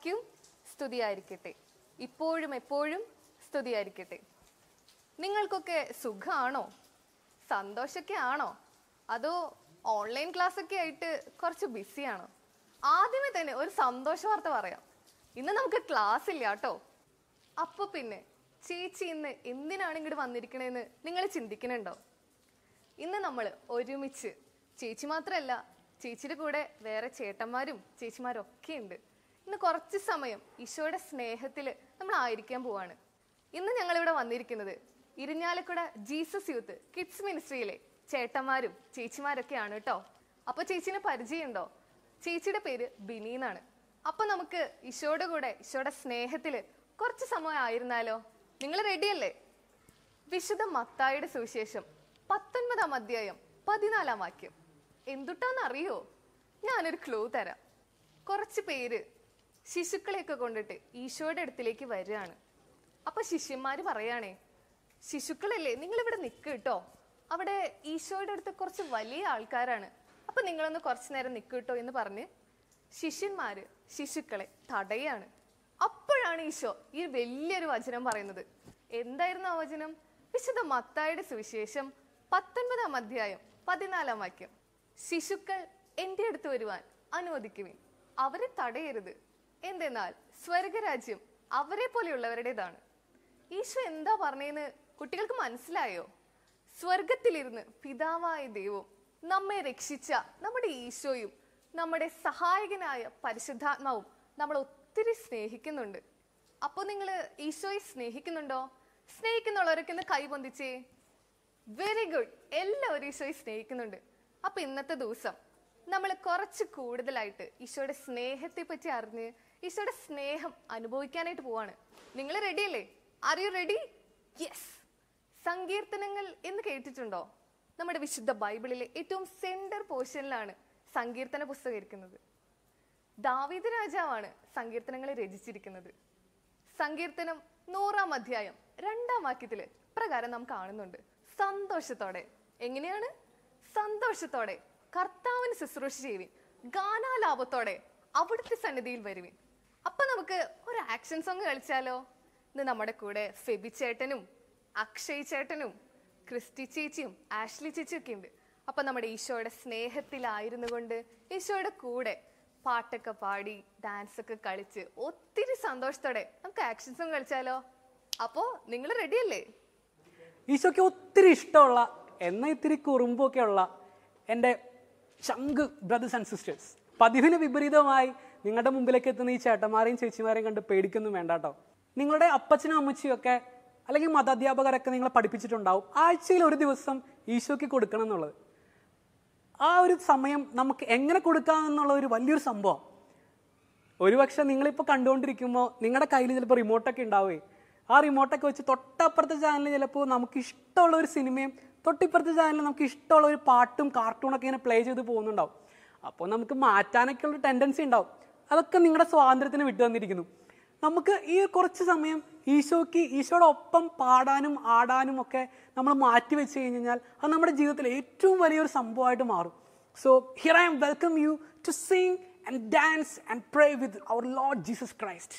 എന്നേക്കും സ്തുതിയായിരിക്കട്ടെ. ഇപ്പോഴും എപ്പോഴും സ്തുതിയായിരിക്കട്ടെ. നിങ്ങൾക്കൊക്കെ സുഖമാണോ? സന്തോഷമൊക്കെ ആണോ? അതോ ഓൺലൈൻ ക്ലാസ് ഒക്കെ ആയിട്ട് കുറച്ച് ബിസിയാണോ? ആദ്യമേ തന്നെ ഒരു സന്തോഷ വാർത്ത പറയാം. ഇന്ന് നമുക്ക് ക്ലാസ് ഇല്ല കേട്ടോ. അപ്പൊ പിന്നെ ചേച്ചി ഇന്ന് എന്തിനാണ് ഇങ്ങോട്ട് വന്നിരിക്കണേന്ന് നിങ്ങൾ ചിന്തിക്കണുണ്ടോ? ഇന്ന് നമ്മൾ ഒരുമിച്ച്, ചേച്ചി മാത്രമല്ല, ചേച്ചിയുടെ കൂടെ വേറെ ചേട്ടന്മാരും ചേച്ചിമാരും ഒക്കെ ഉണ്ട്. ഇന്ന് കുറച്ച് സമയം ഈശോയുടെ സ്നേഹത്തിൽ നമ്മൾ ആയിരിക്കാൻ പോവാണ്. ഇന്ന് ഞങ്ങളിവിടെ വന്നിരിക്കുന്നത് ഇരിഞ്ഞാലക്കുട ജീസസ് യൂത്ത് കിഡ്സ് മിനിസ്ട്രിയിലെ ചേട്ടന്മാരും ചേച്ചിമാരൊക്കെയാണ് കേട്ടോ. അപ്പൊ ചേച്ചിനെ പരിചയമുണ്ടോ? ചേച്ചിയുടെ പേര് ബിനി എന്നാണ്. അപ്പൊ നമുക്ക് ഈശോയുടെ കൂടെ ഈശോയുടെ സ്നേഹത്തിൽ കുറച്ച് സമയം ആയിരുന്നാലോ? നിങ്ങൾ റെഡിയല്ലേ? വിശുദ്ധ മത്തായിയുടെ സുവിശേഷം 19-ാം അധ്യായം 14-ാം വാക്യം എന്തുട്ടാന്നറിയോ? ഞാനൊരു ക്ലൂ തരാം. കുറച്ച് പേര് ശിശുക്കളെയൊക്കെ കൊണ്ടിട്ട് ഈശോയുടെ അടുത്തിലേക്ക് വരികയാണ്. അപ്പൊ ശിഷ്യന്മാര് പറയാണേ, ശിശുക്കളല്ലേ, നിങ്ങൾ ഇവിടെ നിൽക്ക് കേട്ടോ, അവിടെ ഈശോയുടെ അടുത്ത് കുറച്ച് വലിയ ആൾക്കാരാണ്, അപ്പൊ നിങ്ങളൊന്ന് കുറച്ചു നേരം നിൽക്ക് കേട്ടോ എന്ന് പറഞ്ഞ് ശിഷ്യന്മാര് ശിശുക്കളെ തടയാണ്. അപ്പോഴാണ് ഈശോ ഈ വലിയൊരു വചനം പറയുന്നത്. എന്തായിരുന്നു ആ വചനം? വിശുദ്ധ മത്തായിയുടെ സുവിശേഷം 19-ാം അധ്യായം 14-ാം വാക്യം. ശിശുക്കൾ എന്റെ അടുത്ത് വരുവാൻ അനുവദിക്കുവിൻ, അവരെ തടയരുത്, എന്തെന്നാൽ സ്വർഗരാജ്യം അവരെ പോലെയുള്ളവരുടേതാണ്. ഈശോ എന്താ പറഞ്ഞതെന്ന് കുട്ടികൾക്ക് മനസ്സിലായോ? സ്വർഗത്തിലിരുന്ന് പിതാവായ ദൈവവും നമ്മെ രക്ഷിച്ച നമ്മുടെ ഈശോയും നമ്മുടെ സഹായകനായ പരിശുദ്ധാത്മാവും നമ്മൾ ഒത്തിരി സ്നേഹിക്കുന്നുണ്ട്. അപ്പൊ നിങ്ങൾ ഈശോയെ സ്നേഹിക്കുന്നുണ്ടോ? സ്നേഹിക്കുന്നുള്ളവരൊക്കെ ഒന്ന് കൈ പൊന്തിച്ചേ. വെരി ഗുഡ്, എല്ലാവരും ഈശോയെ സ്നേഹിക്കുന്നുണ്ട്. അപ്പൊ ഇന്നത്തെ ദിവസം നമ്മൾ കുറച്ച് കൂടുതലായിട്ട് ഈശോയുടെ സ്നേഹത്തെ പറ്റി അറിഞ്ഞ് ഈശോയുടെ സ്നേഹം അനുഭവിക്കാനായിട്ട് പോവാണ്. നിങ്ങൾ റെഡിയല്ലേ? R you ready? യെസ്. സങ്കീർത്തനങ്ങൾ എന്ന് കേട്ടിട്ടുണ്ടോ? നമ്മുടെ വിശുദ്ധ ബൈബിളിലെ ഏറ്റവും സെന്റർ പോർഷനിലാണ് സങ്കീർത്തന പുസ്തകം ഇരിക്കുന്നത്. ദാവീദ് രാജാവാണ് സങ്കീർത്തനങ്ങൾ രചിച്ചിരിക്കുന്നത്. സങ്കീർത്തനം 100-ാം അധ്യായം 2-ാം വാക്യത്തില് പ്രകാരം നാം കാണുന്നുണ്ട്, സന്തോഷത്തോടെ. എങ്ങനെയാണ്? സന്തോഷത്തോടെ കർത്താവിന് ശുശ്രൂഷ ചെയ്യുവിൻ, ഗാനാലാപത്തോടെ അവിടുത്തെ സന്നിധിയിൽ വരുവിൻ. അപ്പൊ നമുക്ക് ഒരു ആക്ഷൻ സോങ് കളിച്ചാലോ? ഇന്ന് നമ്മുടെ കൂടെ ഫെബി ചേട്ടനും അക്ഷയ് ചേട്ടനും ക്രിസ്റ്റി ചേച്ചിയും ആഷ്ലി ചേച്ചിയും ഒക്കെ ഉണ്ട്. അപ്പൊ നമ്മുടെ ഈശോയുടെ സ്നേഹത്തിലായിരുന്നു കൊണ്ട് ഈശോയുടെ കൂടെ പാട്ടൊക്കെ പാടി ഡാൻസ് ഒക്കെ കളിച്ച് ഒത്തിരി സന്തോഷത്തോടെ നമുക്ക് ആക്ഷൻ സോങ് കളിച്ചാലോ? അപ്പോ നിങ്ങൾ റെഡിയല്ലേ? ഈശോയ്ക്ക് ഒത്തിരി ഇഷ്ടമുള്ള എന്നാൽ ഇത്തിരി കുറുമ്പൊക്കെ ഉള്ള എൻ്റെ ചങ്ക് ബ്രദേഴ്സ് ആൻഡ് സിസ്റ്റേഴ്സ്, പതിവിന് വിപരീതമായി നിങ്ങളുടെ മുമ്പിലേക്ക് എത്തുന്ന ഈ ചേട്ടന്മാരെയും ചേച്ചിമാരെയും കണ്ട് പേടിക്കൊന്നും വേണ്ട കേട്ടോ. നിങ്ങളുടെ അപ്പച്ചനും അമ്മച്ചിയും ഒക്കെ അല്ലെങ്കിൽ മതാധ്യാപകരൊക്കെ നിങ്ങളെ പഠിപ്പിച്ചിട്ടുണ്ടാവും ആഴ്ചയിൽ ഒരു ദിവസം ഈശോയ്ക്ക് കൊടുക്കണം എന്നുള്ളത്. ആ ഒരു സമയം നമുക്ക് എങ്ങനെ കൊടുക്കാമെന്നുള്ള ഒരു വലിയൊരു സംഭവം. ഒരുപക്ഷെ നിങ്ങളിപ്പോൾ കണ്ടുകൊണ്ടിരിക്കുമ്പോൾ നിങ്ങളുടെ കയ്യിൽ ചിലപ്പോൾ റിമോട്ടൊക്കെ ഉണ്ടാവുകയെ, ആ റിമോട്ടൊക്കെ വെച്ച് തൊട്ടപ്പുറത്തെ ചാനലിൽ ചിലപ്പോൾ നമുക്ക് ഇഷ്ടമുള്ള ഒരു സിനിമയും തൊട്ടിപ്പുറത്തെ ചാനലിൽ നമുക്ക് ഇഷ്ടമുള്ള ഒരു പാട്ടും കാർട്ടൂണൊക്കെ ഇങ്ങനെ പ്ലേ ചെയ്ത് പോകുന്നുണ്ടാവും. അപ്പോൾ നമുക്ക് മാറ്റാനൊക്കെ ഉള്ള ടെൻഡൻസി ഉണ്ടാവും. അതൊക്കെ നിങ്ങളുടെ സ്വാതന്ത്ര്യത്തിന് വിട്ടു തന്നിരിക്കുന്നു. നമുക്ക് ഈ കുറച്ച് സമയം ഈശോയുടെ ഒപ്പം പാടാനും ആടാനും ഒക്കെ നമ്മൾ മാറ്റി വെച്ച് കഴിഞ്ഞാൽ അത് നമ്മുടെ ജീവിതത്തിൽ ഏറ്റവും വലിയൊരു സംഭവമായിട്ട് മാറും. So here I am welcome you to sing and dance and pray with our Lord Jesus Christ.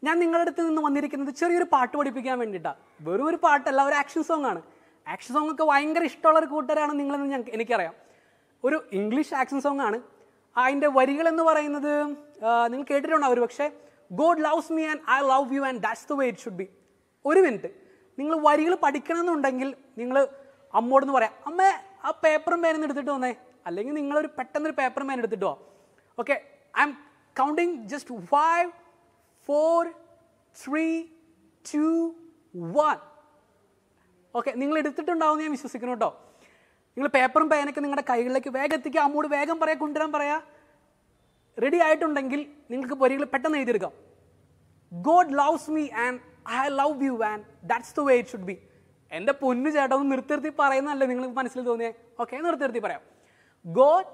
ഞാൻ നിങ്ങളുടെ അടുത്ത് നിന്ന് വന്നിരിക്കുന്നത് ചെറിയൊരു പാട്ട് പഠിപ്പിക്കാൻ വേണ്ടിയിട്ടാണ്. വെറും ഒരു പാട്ടല്ല, ഒരു ആക്ഷൻ സോങ് ആണ്. ആക്ഷൻ സോങ് ഒക്കെ ഭയങ്കര ഇഷ്ടമുള്ള ഒരു കൂട്ടരാണ് നിങ്ങളെന്ന് എനിക്കറിയാം. ഒരു ഇംഗ്ലീഷ് ആക്ഷൻ സോങ് ആണ്. അതിൻ്റെ വരികളെന്ന് പറയുന്നത് നിങ്ങൾ കേട്ടിട്ടുണ്ടാവും ഒരു പക്ഷേ, God loves me and I love you and that's the way it should be. ഒരു മിനിറ്റ്, നിങ്ങൾ വരികൾ പഠിക്കണമെന്നുണ്ടെങ്കിൽ നിങ്ങൾ അമ്മോടൊന്ന് പറയാം, അമ്മ ആ പേപ്പറും പേനും എടുത്തിട്ട് വന്നേ, അല്ലെങ്കിൽ നിങ്ങളൊരു പെട്ടെന്നൊരു പേപ്പറും പേൻ എടുത്തിട്ട് പോവാം. Okay, I M counting just 5, 4, 3, 2, 1. Okay, നിങ്ങൾ എടുത്തിട്ടുണ്ടാവും ഞാൻ വിശ്വസിക്കുന്നു കേട്ടോ. നിങ്ങൾ പേപ്പറും പേനൊക്കെ നിങ്ങളുടെ കൈകളിലേക്ക് വേഗം എത്തിക്കുക. അമ്മോട് വേഗം പറയാം, കൊണ്ടുവരാൻ പറയാം. റെഡി ആയിട്ടുണ്ടെങ്കിൽ നിങ്ങൾക്ക് വരികൾ പെട്ടെന്ന് എഴുതിയെടുക്കാം. God loves me and I love you and that's the way it should be. എൻ്റെ പൊന്നു ചേട്ടാ, ഒന്ന് നിർത്തി പറയുന്നതല്ലേ നിങ്ങൾക്ക് മനസ്സിൽ തോന്നിയേ? ഓക്കെ, നിർത്തി പറയാം. God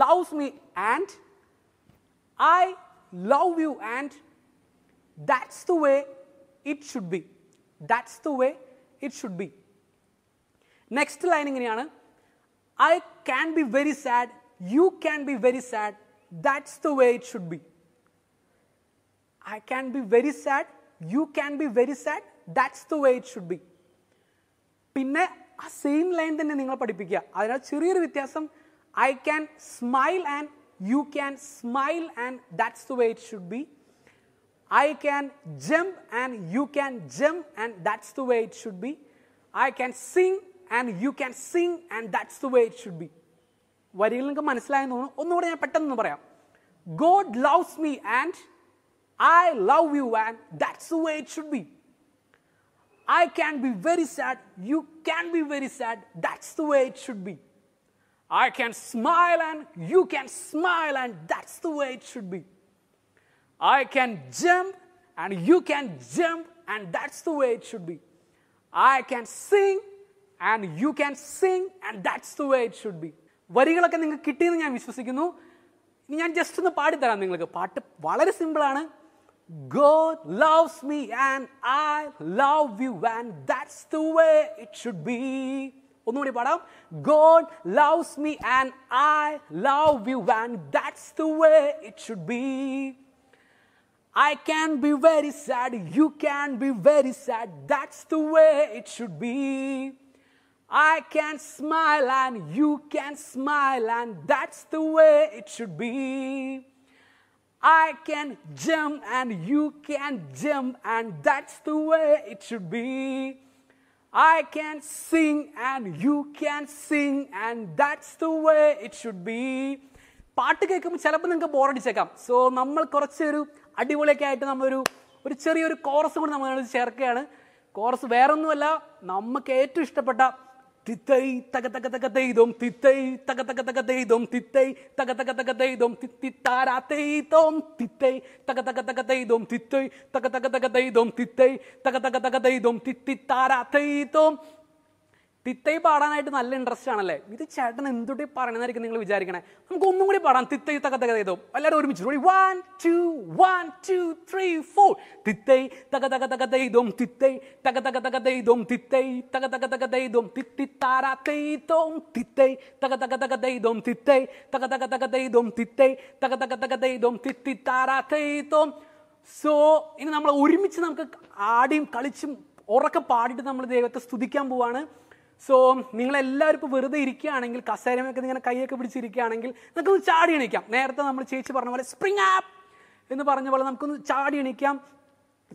loves me and I love you and that's the way it should be. That's the way it should be. Next line ഇങ്ങനെയാണ്, I can be very sad, you can be very sad, that's the way it should be. I can be very sad, you can be very sad, that's the way it should be. പിന്നെ ആ same line തന്നെ നിങ്ങൾ പഠിപ്പിക്കുക. അതിനാൽ ചെറിയൊരു വ്യത്യാസം, I can smile and you can smile and that's the way it should be. I can jump and you can jump and that's the way it should be. I can sing and you can sing and that's the way it should be. വരികൾ നിങ്ങൾക്ക് മനസ്സിലായെന്ന് തോന്നുന്നു. ഒന്നുകൂടെ ഞാൻ പെട്ടെന്ന് പറയാം. God loves me and I love you and that's the way it should be. I can be very sad, you can be very sad, that's the way it should be. I can smile and you can smile and that's the way it should be. I can jump and you can jump and that's the way it should be. I can sing and you can sing and that's the way it should be. വരികളൊക്കെ നിങ്ങൾക്ക് കിട്ടിയെന്ന് ഞാൻ വിശ്വസിക്കുന്നു. ഇനി ഞാൻ just ഒന്ന് പാടിത്തരാം നിങ്ങൾക്ക്. പാട്ട് വളരെ സിമ്പിളാണ്. God loves me and I love you and that's the way it should be. ഒന്നുകൂടി പാടാം. God loves me and I love you and that's the way it should be. I can be very sad, you can be very sad, that's the way it should be. I can smile and you can smile and that's the way it should be. I can jump and you can jump and that's the way it should be. I can sing and you can sing and that's the way it should be. പാട്ട് കേൾക്കുമ്പോൾ ചിലപ്പോൾ നിങ്ങൾക്ക് ബോറടിച്ചേക്കാം. So നമ്മൾ കുറച്ചൊരു അടിപൊളിയൊക്കെ ആയിട്ട് നമ്മളൊരു ചെറിയൊരു chorus കൂടി നമ്മൾ ചേർക്കുകയാണ്. കോറസ് വേറൊന്നുമല്ല, നമുക്ക് ഏറ്റവും ഇഷ്ടപ്പെട്ട തിത്തൈ തക തക തക തെയ്തും തിത്തൈ തക തക തക തെയ്തും തിത്തൈ തക തക തക തെയ്തും തിത്തിത്താരാ തെയ്തും തിത്തൈ തക തക തക തെയ്തും തിത്തൈ തക തക തക തെയ്തും തിത്തൈ തക തക തക തെയ്തും തിത്തിത്താരാ തെയ്തും. തിത്തൈ പാടാനായിട്ട് നല്ല ഇൻട്രസ്റ്റ് ആണല്ലേ. ഇത് ചേട്ടൻ എന്തുകൂടി പറയണമെന്നായിരിക്കും നിങ്ങൾ വിചാരിക്കണേ. നമുക്ക് ഒന്നും കൂടി പാടാം. തിത്തൈ തക തക തെയ്തും എല്ലാവരും ഒരുമിച്ച് 1 2 1 2 3 4. തിത്തൈ തക തക തക തെയ്തും തിത്തൈ തക തക തക തെയ്തും തിത്തൈ തക തക തക തെയ്തും തിത്തിത്താരാ തെയ്തും തിത്തൈ തക തക തക തെയ്തും തിത്തൈ തക തക തക തെയ്തും തിത്തൈ തക തക തക തെയ്തും തിത്തിത്താരാ തെയ്തും. സോ ഇനി നമ്മൾ ഒരുമിച്ച് നമുക്ക് ആടിയും കളിച്ചും ഉറക്കെ പാടിയിട്ട് നമ്മൾ ദൈവത്തെ സ്തുതിക്കാൻ പോവാണ്. സോ നിങ്ങളെല്ലാവരും ഇപ്പോൾ വെറുതെ ഇരിക്കുകയാണെങ്കിൽ, കസേരമൊക്കെ ഇങ്ങനെ കൈയൊക്കെ പിടിച്ചിരിക്കുകയാണെങ്കിൽ നമുക്കൊന്ന് ചാടി എണീക്കാം. നേരത്തെ നമ്മൾ ചേച്ചി പറഞ്ഞ പോലെ സ്പ്രിങ് ആപ്പ് എന്ന് പറഞ്ഞ പോലെ നമുക്കൊന്ന് ചാടി എണീക്കാം.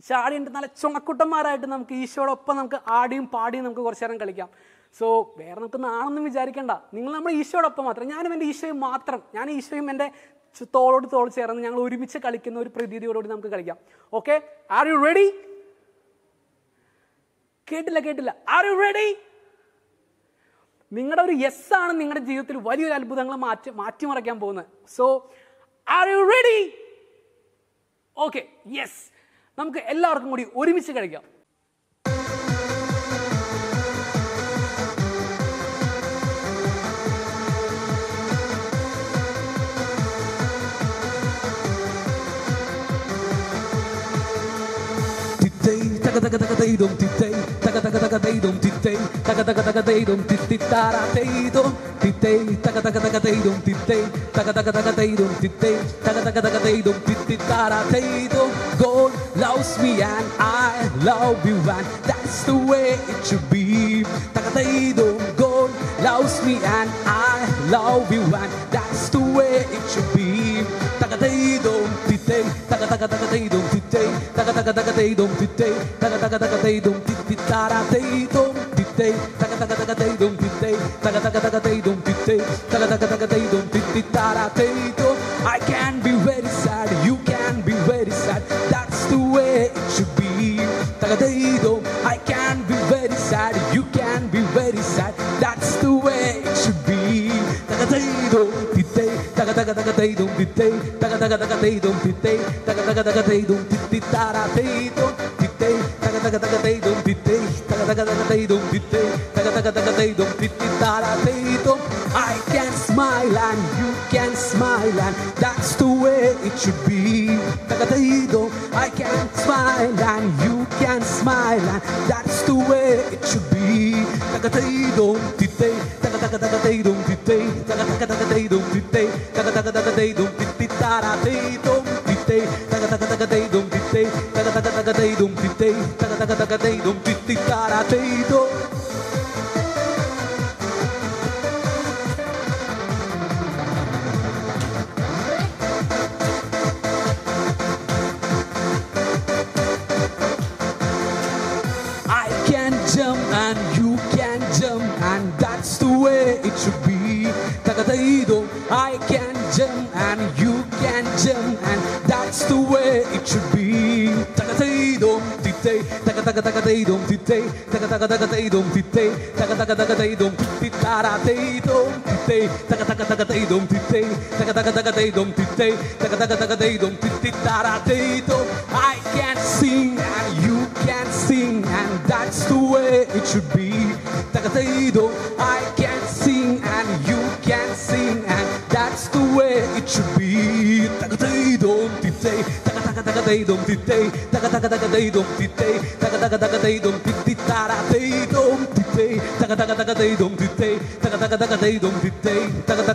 ചാടി എണിട്ട് നല്ല ചുണക്കുട്ടന്മാരായിട്ട് നമുക്ക് ഈശോടൊപ്പം നമുക്ക് ആടിയും പാടിയും നമുക്ക് കുറച്ച് നേരം കളിക്കാം. സോ വേറെ നമുക്ക് നാളൊന്നും വിചാരിക്കേണ്ട. നിങ്ങൾ നമ്മുടെ ഈശോടൊപ്പം മാത്രം, ഞാനും എൻ്റെ ഈശോയും മാത്രം, ഞാൻ ഈശോയും എൻ്റെ തോളോട് തോൾ ചേർന്ന് ഞങ്ങൾ ഒരുമിച്ച് കളിക്കുന്ന ഒരു പ്രതീതിയോടുകൂടി നമുക്ക് കളിക്കാം. Okay, are you ready? കേട്ടില്ല. Are you ready? നിങ്ങളുടെ ഒരു യെസ് ആണ് നിങ്ങളുടെ ജീവിതത്തിൽ വലിയൊരു അത്ഭുതങ്ങൾ മാറ്റിമറിക്കാൻ പോകുന്നത്. So R you ready? Okay, yes. നമുക്ക് എല്ലാവർക്കും കൂടി ഒരുമിച്ച് കളിക്കാം. Taka taka taka teidum titei, taka taka taka teidum titei, taka taka taka teidum tititara teidum titei, taka taka taka teidum titei, taka taka taka teidum titei, taka taka taka teidum tititara teidum. God loves me and I love you and that's the way it should be. Taka teidum, God loves me and I love you and that's the way it should be. Taka teidum titei, taka taka taka teidum titei, taka taka taka teidum titei. Taka taka taka teidum tititara teidum titei, taka taka taka teidum titei, taka taka taka teidum titei, taka taka taka teidum tititara teidum. I can be very sad, you can be very sad, that's the way it should be. Taka teidum, I can be very sad, you can be very sad, that's the way it should be. Taka teidum titei, taka taka taka teidum titei, taka taka taka teidum titei, taka taka taka teidum tititara teidum. Taka taka taka teidum titei, taka taka taka teidum titei, taka taka taka teidum tititara teidum. I can smile and you can smile and that's the way it should be. Taka teidum, I can smile and you can smile and that's the way it should be. Taka teidum titei, taka taka taka teidum titei, taka taka taka teidum titei, taka taka taka teidum tititara teidum titei, taka taka taka teidum titei. taga taga taga deidum titte, taga taga taga deidum tittara deidum. I can jump and you can jump, and that's the way it should be. Tagadaido, I can jump and you can jump, and that's the way it should be. Tagadaido, titte, tagadaido, titte, tagadaido, titte, tagadaido, tittaradeidum, titte, tagadaido, titte, tagadaido, titte, tagadaido, tittaradeidum. I can sing and you can sing, and that's the way it should be. Tagadaido, I can sing and you can sing, and that's the way it should be. Tagadaido, titte, tagadaido, titte, tagadaido, titte, tagadaido, tittaradeidum, titte, tagadaido, titte, tagadaido, titte,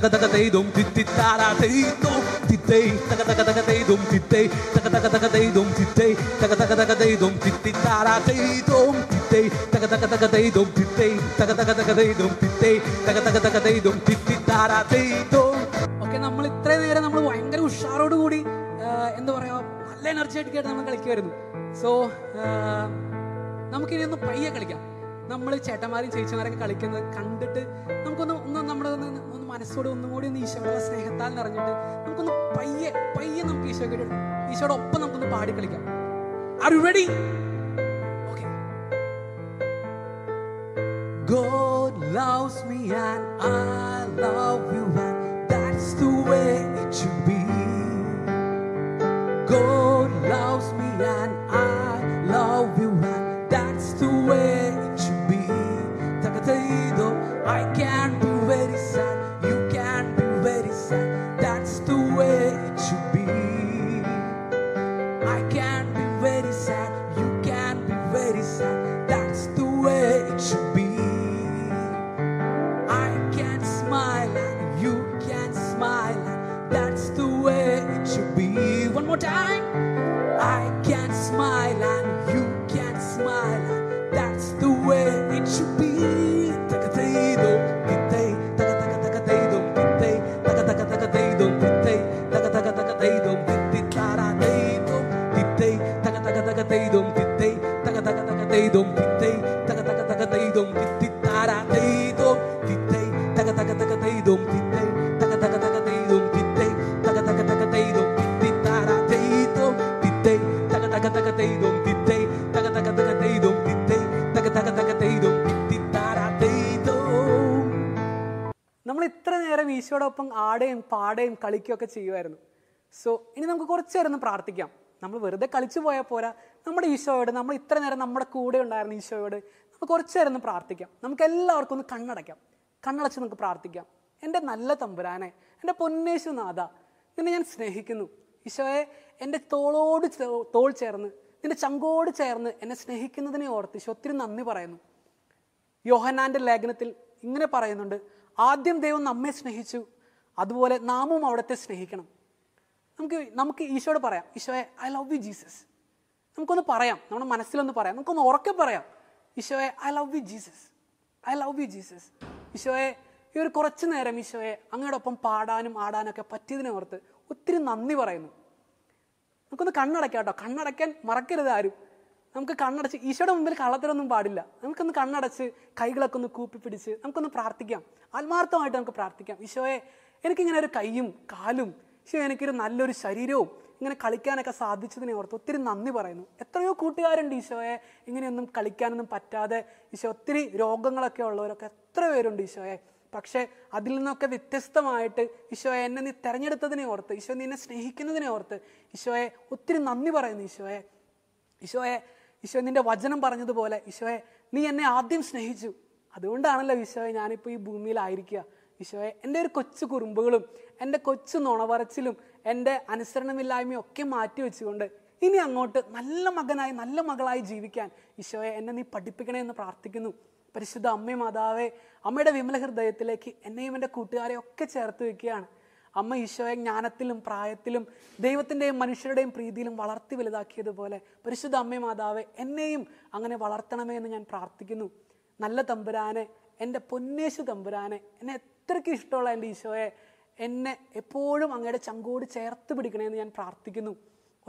tagadaido, tittaradeidum, titte, tagadaido, titte, tagadaido, titte, tagadaido, tittaradeidum, titte, tagadaido, titte, tagadaido, titte, tagadaido, tittaradeidum. Okay, നമ്മൾ ഇത്രയും നേരം നമ്മൾ ഭയങ്കര ഉഷാറോട് കൂടി എന്താ പറയുക, നല്ല energetic ആയിട്ട് നമ്മൾ കളിക്കുമായിരുന്നു. സോ നമുക്കിനി ഒന്ന് പയ്യെ കളിക്കാം. നമ്മൾ ചേട്ടന്മാരും ചേച്ചിമാരൊക്കെ കളിക്കുന്നത് കണ്ടിട്ട് നമുക്കൊന്ന് നമ്മുടെ ഒന്ന് മനസ്സോട് ഒന്നും കൂടി ഒന്ന് ഈശോയുടെ സ്നേഹത്താൽ നിറഞ്ഞിട്ട് നമുക്കൊന്ന് പയ്യെ പയ്യെ നമുക്ക് ഈശോയുടെ ഒപ്പം നമുക്കൊന്ന് പാടി കളിക്കാം. Are you ready? Okay. God loves me and I love you, and that's the way it should be. God loves me and I love you, and that's the way it should be. Tagadaido, I can be very sad, you can be very sad, that's the way it should be. I can be very sad, you can be very sad, that's the way it should be. I can smile and you can smile, and that's the way it should be. One more time. I can smile and you can smile, and that's the way it should be. Tagadaido, titte, tagadaido, titte, tagadaido, titte, tagadaido, tittaradeidum, titte, tagadaido, titte, tagadaido, titte, tagadaido, tittaradeidum, titte, tagadaido, titte, tagadaido, titte, tagadaido, tittaradeidum, titte, tagadaido, titte, tagadaido, titte, tagadaido, tittaradeidum. നമ്മൾ ഇത്ര നേരം ഈശോടൊപ്പം ആടുകയും പാടുകയും കളിക്കുകയൊക്കെ ചെയ്യുമായിരുന്നു. So ഇനി നമുക്ക് കുറച്ച് നേരം ഒന്ന് പ്രാർത്ഥിക്കാം. നമ്മൾ വെറുതെ കളിച്ചു പോയാൽ പോരാ, നമ്മുടെ ഈശോയോട്, നമ്മൾ ഇത്ര നേരം നമ്മുടെ കൂടെ ഉണ്ടായിരുന്ന ഈശോയോട് നമുക്ക് കുറച്ച് നേരം ഒന്ന് പ്രാർത്ഥിക്കാം. നമുക്ക് എല്ലാവർക്കും ഒന്ന് കണ്ണടയ്ക്കാം. കണ്ണടച്ച് നമുക്ക് പ്രാർത്ഥിക്കാം. എൻ്റെ നല്ല തമ്പുരാനെ, എൻ്റെ പൊന്നേശുനാഥ, നിന്നെ ഞാൻ സ്നേഹിക്കുന്നു. ഈശോയെ, എൻ്റെ തോളോട് തോൾ ചേർന്ന്, നിന്റെ ചങ്കോട് ചേർന്ന് എന്നെ സ്നേഹിക്കുന്നതിനെ ഓർത്ത് ഈശോ ഒത്തിരി നന്ദി പറയുന്നു. യോഹന്നാൻ്റെ ലേഖനത്തിൽ ഇങ്ങനെ പറയുന്നുണ്ട്, ആദ്യം ദൈവം നമ്മെ സ്നേഹിച്ചു, അതുപോലെ നാമും അവിടത്തെ സ്നേഹിക്കണം. നമുക്ക് ഈശോയോട് പറയാം, ഈശോയെ ഐ ലവ് യു ജീസസ്. നമുക്കൊന്ന് പറയാം, നമ്മുടെ മനസ്സിലൊന്ന് പറയാം, നമുക്കൊന്ന് ഉറക്കെ പറയാം, ഈശോയെ I love you Jesus, I love you Jesus. ഈശോയെ, ഈ ഒരു കുറച്ച് നേരം ഈശോയെ അങ്ങയോടൊപ്പം പാടാനും ആടാനൊക്കെ പറ്റിയതിനെ ഓർത്ത് ഒത്തിരി നന്ദി പറയുന്നു. നമുക്കൊന്ന് കണ്ണടയ്ക്കാം കേട്ടോ. കണ്ണടയ്ക്കാൻ മറക്കരുത് ആരും. നമുക്ക് കണ്ണടച്ച് ഈശോയുടെ മുമ്പിൽ കള്ളത്തരൊന്നും പാടില്ല. നമുക്കൊന്ന് കണ്ണടച്ച് കൈകളൊക്കെ ഒന്ന് കൂപ്പിപ്പിടിച്ച് നമുക്കൊന്ന് പ്രാർത്ഥിക്കാം. ആത്മാർത്ഥമായിട്ട് നമുക്ക് പ്രാർത്ഥിക്കാം. ഈശോയെ, എനിക്കിങ്ങനെ ഒരു കൈയും കാലും, ഈശോ എനിക്കൊരു നല്ലൊരു ശരീരവും ഇങ്ങനെ കളിക്കാനൊക്കെ സാധിച്ചതിനെ ഓർത്ത് ഒത്തിരി നന്ദി പറയുന്നു. എത്രയോ കൂട്ടുകാരുണ്ട് ഈശോയെ ഇങ്ങനെയൊന്നും കളിക്കാനൊന്നും പറ്റാതെ, ഈശോ ഒത്തിരി രോഗങ്ങളൊക്കെ ഉള്ളവരൊക്കെ എത്ര പേരുണ്ട് ഈശോയെ. പക്ഷേ അതിൽ നിന്നൊക്കെ വ്യത്യസ്തമായിട്ട് ഈശോയെ എന്നെ നീ തിരഞ്ഞെടുത്തതിനെ ഓർത്ത്, ഈശോ നിന്നെ സ്നേഹിക്കുന്നതിനെ ഓർത്ത് ഈശോയെ ഒത്തിരി നന്ദി പറയുന്നു. ഈശോയെ, ഈശോയെ, ഈശോ നിന്റെ വചനം പറഞ്ഞതുപോലെ ഈശോയെ നീ എന്നെ ആദ്യം സ്നേഹിച്ചു, അതുകൊണ്ടാണല്ലോ ഈശോയെ ഞാനിപ്പോൾ ഈ ഭൂമിയിലായിരിക്കുക. ഈശോയെ, എൻ്റെ ഒരു കൊച്ചു കുറുമ്പുകളും എൻ്റെ കൊച്ചു നുണപറച്ചിലും എൻ്റെ അനുസരണമില്ലായ്മയും ഒക്കെ മാറ്റി വെച്ചുകൊണ്ട് ഇനി അങ്ങോട്ട് നല്ല മകനായി നല്ല മകളായി ജീവിക്കാൻ ഈശോയെ എന്നെ നീ പഠിപ്പിക്കണേ എന്ന് പ്രാർത്ഥിക്കുന്നു. പരിശുദ്ധ അമ്മേ മാതാവേ, അമ്മയുടെ വിമല ഹൃദയത്തിലേക്ക് എന്നെയും എൻ്റെ കൂട്ടുകാരെ ഒക്കെ ചേർത്ത് വെക്കുകയാണ്. അമ്മ ഈശോയെ ജ്ഞാനത്തിലും പ്രായത്തിലും ദൈവത്തിൻ്റെയും മനുഷ്യരുടെയും പ്രീതിയിലും വളർത്തി വലുതാക്കിയതുപോലെ പരിശുദ്ധ അമ്മേ മാതാവേ, എന്നെയും അങ്ങനെ വളർത്തണമേ എന്ന് ഞാൻ പ്രാർത്ഥിക്കുന്നു. നല്ല തമ്പുരാനെ, എൻ്റെ പൊന്നേശു തമ്പുരാനെ, എന്നെ എത്രയ്ക്ക് ഇഷ്ടമുള്ള എൻ്റെ ഈശോയെ, എന്നെ എപ്പോഴും അങ്ങയുടെ ചങ്കോട് ചേർത്ത് പിടിക്കണമെന്ന് ഞാൻ പ്രാർത്ഥിക്കുന്നു.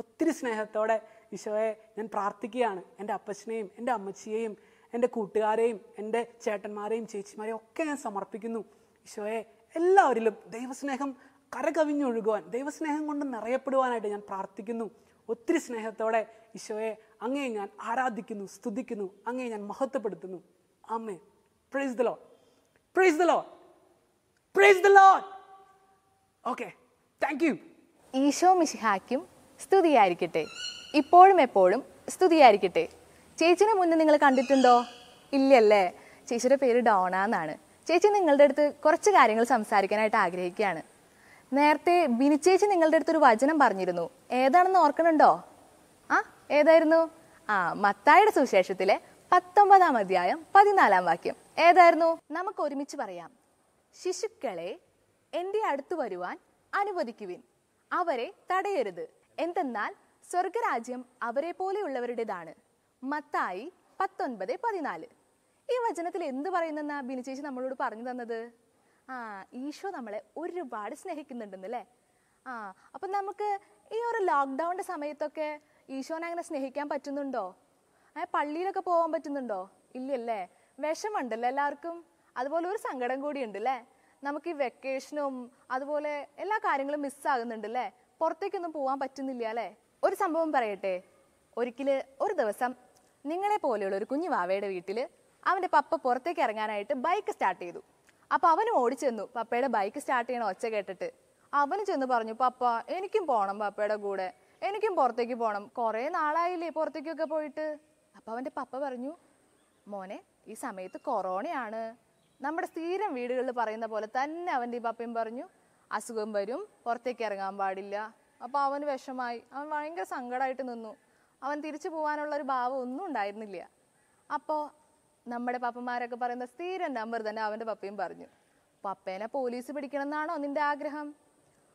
ഒത്തിരി സ്നേഹത്തോടെ ഈശോയെ ഞാൻ പ്രാർത്ഥിക്കുകയാണ്. എൻ്റെ അപ്പച്ചനെയും എൻ്റെ അമ്മച്ചിയെയും എൻ്റെ കൂട്ടുകാരെയും എൻ്റെ ചേട്ടന്മാരെയും ചേച്ചിമാരെയും ഒക്കെ ഞാൻ സമർപ്പിക്കുന്നു. ഈശോയെ, എല്ലാവരിലും ദൈവസ്നേഹം കരകവിഞ്ഞൊഴുകുവാൻ, ദൈവസ്നേഹം കൊണ്ട് നിറയപ്പെടുവാനായിട്ട് ഞാൻ പ്രാർത്ഥിക്കുന്നു. ഒത്തിരി സ്നേഹത്തോടെ ഈശോയെ അങ്ങയെ ഞാൻ ആരാധിക്കുന്നു, സ്തുതിക്കുന്നു, അങ്ങയെ ഞാൻ മഹത്വപ്പെടുത്തുന്നു. Amen. Praise the lord, praise the lord, praise the lord. Okay, thank you. Isho മിശിഹായ്ക്കും സ്തുതിയായിരിക്കട്ടെ. ഇപ്പോഴും എപ്പോഴും സ്തുതിയായിരിക്കട്ടെ. ചേച്ചിനെ മുന്നേ നിങ്ങൾ കണ്ടിട്ടുണ്ടോ? ഇല്ലല്ലേ. ചേച്ചിയുടെ പേര് ഡോണ എന്നാണ്. ചേച്ചി നിങ്ങളുടെ അടുത്ത് കുറച്ച് കാര്യങ്ങൾ സംസാരിക്കാനായിട്ട് ആഗ്രഹിക്കുകയാണ്. നേരത്തെ ബിനി ചേച്ചി നിങ്ങളുടെ അടുത്തൊരു വചനം പറഞ്ഞിരുന്നു. ഏതാണെന്ന് ഓർക്കണുണ്ടോ? ഏതായിരുന്നു? മത്തായിയുടെ സുവിശേഷത്തിലെ 19-ാം അധ്യായം 14-ാം വാക്യം. ഏതായിരുന്നു? നമുക്ക് ഒരുമിച്ച് പറയാം. ശിശുക്കളെ എൻ്റെ അടുത്ത് വരുവാൻ അനുവദിക്കുവിൻ, അവരെ തടയരുത്, എന്തെന്നാൽ സ്വർഗരാജ്യം അവരെ പോലെയുള്ളവരുടേതാണ്. മത്തായി 19:14. ഈ വചനത്തിൽ എന്ത് പറയുന്നെന്നാ ബിനി ചേച്ചി നമ്മളോട് പറഞ്ഞു തന്നത്? ഈശോ നമ്മളെ ഒരുപാട് സ്നേഹിക്കുന്നുണ്ടെന്നല്ലേ. അപ്പം നമുക്ക് ഈ ഒരു ലോക്ക്ഡൗണിൻ്റെ സമയത്തൊക്കെ ഈശോനെ അങ്ങനെ സ്നേഹിക്കാൻ പറ്റുന്നുണ്ടോ? പള്ളിയിലൊക്കെ പോകാൻ പറ്റുന്നുണ്ടോ? ഇല്ലല്ലേ. വിഷമുണ്ടല്ലോ എല്ലാവർക്കും. അതുപോലെ ഒരു സങ്കടം കൂടിയുണ്ട് അല്ലേ. നമുക്ക് ഈ വെക്കേഷനും അതുപോലെ എല്ലാ കാര്യങ്ങളും മിസ്സാകുന്നുണ്ടല്ലേ. പുറത്തേക്കൊന്നും പോകാൻ പറ്റുന്നില്ല അല്ലേ. ഒരു സംഭവം പറയട്ടെ. ഒരു ദിവസം നിങ്ങളെ പോലെയുള്ള ഒരു കുഞ്ഞു വാവയുടെ വീട്ടിൽ അവൻ്റെ പപ്പ പുറത്തേക്ക് ഇറങ്ങാനായിട്ട് ബൈക്ക് സ്റ്റാർട്ട് ചെയ്തു. അപ്പോൾ അവനും ഓടിച്ചെന്നു പപ്പയുടെ ബൈക്ക് സ്റ്റാർട്ട് ചെയ്യണ ഒച്ച കേട്ടിട്ട്. അവന് ചെന്ന് പറഞ്ഞു, പപ്പ എനിക്കും പോകണം, പപ്പയുടെ കൂടെ എനിക്കും പുറത്തേക്ക് പോകണം, കുറേ നാളായില്ലേ പുറത്തേക്കൊക്കെ പോയിട്ട്. അപ്പോൾ അവൻ്റെ പപ്പ പറഞ്ഞു, മോനെ ഈ സമയത്ത് കൊറോണയാണ്. നമ്മുടെ സ്ഥിരം വീടുകളിൽ പറയുന്ന പോലെ തന്നെ അവൻ്റെ ഈ പപ്പയും പറഞ്ഞു, അസുഖം വരും, പുറത്തേക്ക് ഇറങ്ങാൻ പാടില്ല. അപ്പോൾ അവന് വിഷമായി. അവൻ ഭയങ്കര സങ്കടമായിട്ട് നിന്നു. അവൻ തിരിച്ചു പോകാനുള്ള ഒരു ഭാവം ഒന്നും ഉണ്ടായിരുന്നില്ല. അപ്പോൾ നമ്മുടെ പപ്പന്മാരൊക്കെ പറയുന്ന സ്ഥിരം നമ്പർ തന്നെ അവൻ്റെ പപ്പയും പറഞ്ഞു, പപ്പേനെ പോലീസ് പിടിക്കണം എന്നാണോ നിന്റെ ആഗ്രഹം?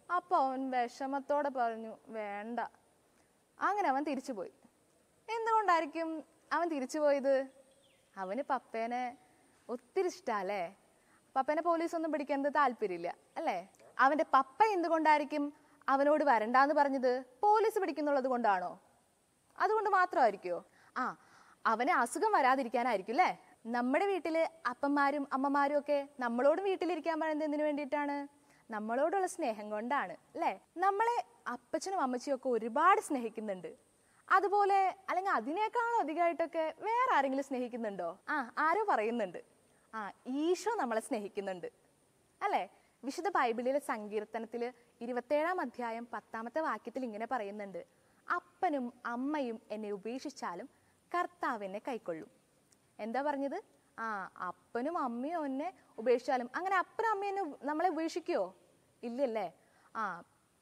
അപ്പോൾ അവൻ വിഷമത്തോടെ പറഞ്ഞു, വേണ്ട. അങ്ങനെ അവൻ തിരിച്ചു പോയി. എന്തുകൊണ്ടായിരിക്കും അവൻ തിരിച്ചു പോയത്? അവന് പപ്പേനെ ഒത്തിരി ഇഷ്ടമല്ലേ. പപ്പേനെ പോലീസൊന്നും പിടിക്കുന്നത് താല്പര്യമില്ല അല്ലേ. അവൻ്റെ പപ്പ എന്തുകൊണ്ടായിരിക്കും അവനോട് വരണ്ടാന്ന് പറഞ്ഞത്? പോലീസ് പിടിക്കുന്നുള്ളത് കൊണ്ടാണോ? അതുകൊണ്ട് മാത്രമായിരിക്കുമോ? അവന് അസുഖം വരാതിരിക്കാനായിരിക്കും അല്ലേ. നമ്മുടെ വീട്ടില് അപ്പന്മാരും അമ്മമാരും ഒക്കെ നമ്മളോടും വീട്ടിലിരിക്കാൻ പറയുന്നത് എന്തിനു വേണ്ടിയിട്ടാണ്? നമ്മളോടുള്ള സ്നേഹം കൊണ്ടാണ് അല്ലേ. നമ്മളെ അപ്പച്ചനും അമ്മച്ചിയും ഒക്കെ ഒരുപാട് സ്നേഹിക്കുന്നുണ്ട്. അതുപോലെ അല്ലെങ്കിൽ അതിനേക്കാളും അധികമായിട്ടൊക്കെ വേറെ ആരെങ്കിലും സ്നേഹിക്കുന്നുണ്ടോ? ആരോ പറയുന്നുണ്ട്, ഈശോ നമ്മളെ സ്നേഹിക്കുന്നുണ്ട് അല്ലേ. വിശുദ്ധ ബൈബിളിലെ സങ്കീർത്തനത്തിൽ 27-ാം അധ്യായം 10-ാമത്തെ വാക്യത്തിൽ ഇങ്ങനെ പറയുന്നുണ്ട്, അപ്പനും അമ്മയും എന്നെ ഉപേക്ഷിച്ചാലും കർത്താവ് എന്നെ കൈക്കൊള്ളും. എന്താ പറഞ്ഞത്? അപ്പനും അമ്മയും എന്നെ ഉപേക്ഷിച്ചാലും. അങ്ങനെ അപ്പനും അമ്മയും നമ്മളെ ഉപേക്ഷിക്കുമോ? ഇല്ലല്ലേ.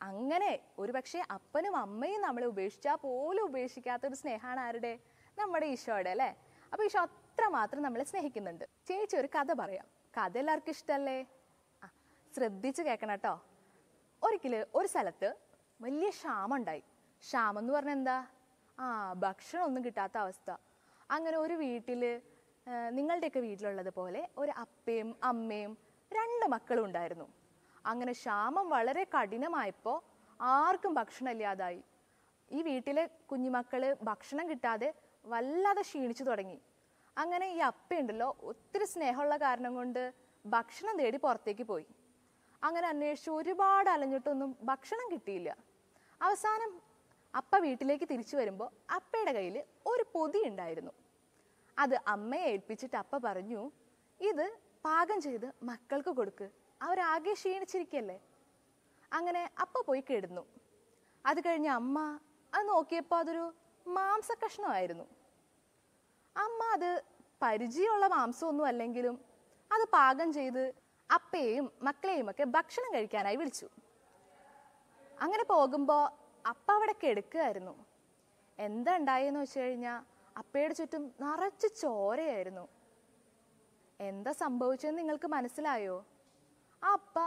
അങ്ങനെ ഒരുപക്ഷെ അപ്പനും അമ്മയും നമ്മളെ ഉപേക്ഷിച്ചാൽ പോലും ഉപേക്ഷിക്കാത്തൊരു സ്നേഹമാണ് ആരുടെ? നമ്മുടെ ഈശോയുടെ അല്ലേ. അപ്പോൾ ഈശോ അത്രമാത്രം നമ്മളെ സ്നേഹിക്കുന്നുണ്ട്. ചേച്ചി ഒരു കഥ പറയാം. കഥ എല്ലാവർക്കും ഇഷ്ടമല്ലേ? ശ്രദ്ധിച്ച് കേൾക്കണം കേട്ടോ. ഒരിക്കൽ ഒരു സ്ഥലത്ത് വലിയ ക്ഷാമം ഉണ്ടായി. ക്ഷാമം എന്ന് പറഞ്ഞാൽ എന്താ? ഭക്ഷണം ഒന്നും കിട്ടാത്ത അവസ്ഥ. അങ്ങനെ ഒരു വീട്ടിൽ, നിങ്ങളുടെയൊക്കെ വീട്ടിലുള്ളത് പോലെ ഒരു അപ്പയും അമ്മയും 2 മക്കളും ഉണ്ടായിരുന്നു. അങ്ങനെ ക്ഷാമം വളരെ കഠിനമായപ്പോൾ ആർക്കും ഭക്ഷണം ഇല്ലാതായി. ഈ വീട്ടിലെ കുഞ്ഞുമക്കള് ഭക്ഷണം കിട്ടാതെ വല്ലാതെ ക്ഷീണിച്ചു തുടങ്ങി. അങ്ങനെ ഈ അപ്പയുണ്ടല്ലോ ഒത്തിരി സ്നേഹമുള്ള കാരണം കൊണ്ട് ഭക്ഷണം തേടി പുറത്തേക്ക് പോയി. അങ്ങനെ അന്വേഷിച്ചു ഒരുപാട് അലഞ്ഞിട്ടൊന്നും ഭക്ഷണം കിട്ടിയില്ല. അവസാനം അപ്പ വീട്ടിലേക്ക് തിരിച്ചു വരുമ്പോൾ അപ്പയുടെ കയ്യിൽ ഒരു പൊതി ഉണ്ടായിരുന്നു. അത് അമ്മയെ ഏൽപ്പിച്ചിട്ട് അപ്പ പറഞ്ഞു, ഇത് പാകം ചെയ്ത് മക്കൾക്ക് കൊടുക്ക്, അവരാകെ ക്ഷീണിച്ചിരിക്കല്ലേ. അങ്ങനെ അപ്പ പോയി കിടന്നു. അത് കഴിഞ്ഞ് അമ്മ അത് നോക്കിയപ്പോൾ അതൊരു മാംസക്കഷ്ണമായിരുന്നു. അമ്മ അത് പരിചയമുള്ള മാംസമൊന്നും അല്ലെങ്കിലും അത് പാകം ചെയ്ത് അപ്പയെയും മക്കളെയും ഒക്കെ ഭക്ഷണം കഴിക്കാനായി വിളിച്ചു. അങ്ങനെ പോകുമ്പോൾ അപ്പ അവിടെ കിടക്കുകയായിരുന്നു. എന്താ ഉണ്ടായെന്ന് വെച്ച് കഴിഞ്ഞാൽ അപ്പയുടെ ചുറ്റും നിറച്ച് ചോരയായിരുന്നു. എന്താ സംഭവിച്ചതെന്ന് നിങ്ങൾക്ക് മനസ്സിലായോ? ആ അപ്പ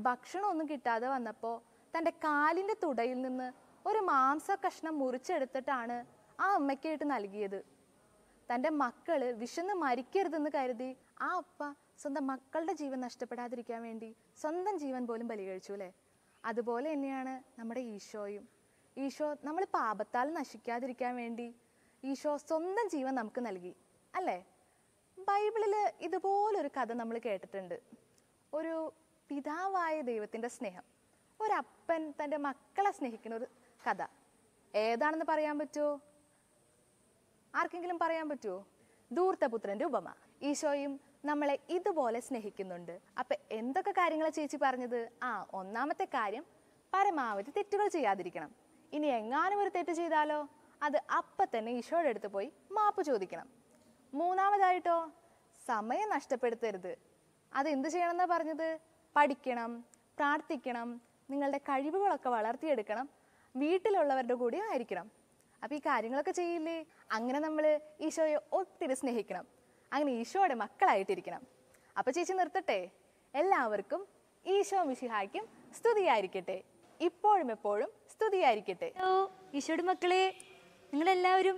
ഭക്ഷണമൊന്നും കിട്ടാതെ വന്നപ്പോൾ തൻ്റെ കാലിൻ്റെ തുടയിൽ നിന്ന് ഒരു മാംസ കഷ്ണം മുറിച്ചെടുത്തിട്ടാണ് ആ അമ്മയ്ക്കായിട്ട് നൽകിയത്. തൻ്റെ മക്കള് വിശന്ന് മരിക്കരുതെന്ന് കരുതി ആ അപ്പ സ്വന്തം മക്കളുടെ ജീവൻ നഷ്ടപ്പെടാതിരിക്കാൻ വേണ്ടി സ്വന്തം ജീവൻ പോലും ബലി കഴിച്ചു അല്ലേ? അതുപോലെ തന്നെയാണ് നമ്മുടെ ഈശോയും. ഈശോ നമ്മൾ പാപത്താൽ നശിക്കാതിരിക്കാൻ വേണ്ടി ഈശോ സ്വന്തം ജീവൻ നമുക്ക് നൽകി അല്ലേ? ബൈബിളിൽ ഇതുപോലൊരു കഥ നമ്മൾ കേട്ടിട്ടുണ്ട്. ഒരു പിതാവായ ദൈവത്തിൻ്റെ സ്നേഹം, ഒരപ്പൻ തൻ്റെ മക്കളെ സ്നേഹിക്കുന്ന ഒരു കഥ. ഏതാണെന്ന് പറയാൻ പറ്റുമോ? ആർക്കെങ്കിലും പറയാൻ പറ്റുമോ? ധൂർത്തപുത്രൻ്റെ ഉപമ. ഈശോയും നമ്മളെ ഇതുപോലെ സ്നേഹിക്കുന്നുണ്ട്. അപ്പൊ എന്തൊക്കെ കാര്യങ്ങളാണ് ചേച്ചി പറഞ്ഞത്? ഒന്നാമത്തെ കാര്യം, പരമാവധി തെറ്റുകൾ ചെയ്യാതിരിക്കണം. ഇനി എങ്ങാനും ഒരു തെറ്റ് ചെയ്താലോ അത് അപ്പൊ തന്നെ ഈശോയുടെ അടുത്ത് പോയി മാപ്പ് ചോദിക്കണം. മൂന്നാമതായിട്ടോ, സമയം നഷ്ടപ്പെടുത്തരുത്. അത് എന്ത് ചെയ്യണം എന്നാ പറഞ്ഞത്? പഠിക്കണം, പ്രാർത്ഥിക്കണം, നിങ്ങളുടെ കഴിവുകളൊക്കെ വളർത്തിയെടുക്കണം, വീട്ടിലുള്ളവരുടെ കൂടെ ആയിരിക്കണം. അപ്പൊ ഈ കാര്യങ്ങളൊക്കെ ചെയ്യില്ലേ? അങ്ങനെ നമ്മൾ ഈശോയെ ഒത്തിരി സ്നേഹിക്കണം. അങ്ങനെ ഈശോയുടെ മക്കളായിട്ടിരിക്കണം. അപ്പൊ ചേച്ചി നിർത്തട്ടെ. എല്ലാവർക്കും ഈശോ മിശിഹായ്ക്കും സ്തുതിയായിരിക്കട്ടെ. ഇപ്പോഴും എപ്പോഴും സ്തുതിയായിരിക്കട്ടെ. ഈശോയുടെ മക്കളെ, നിങ്ങളെല്ലാവരും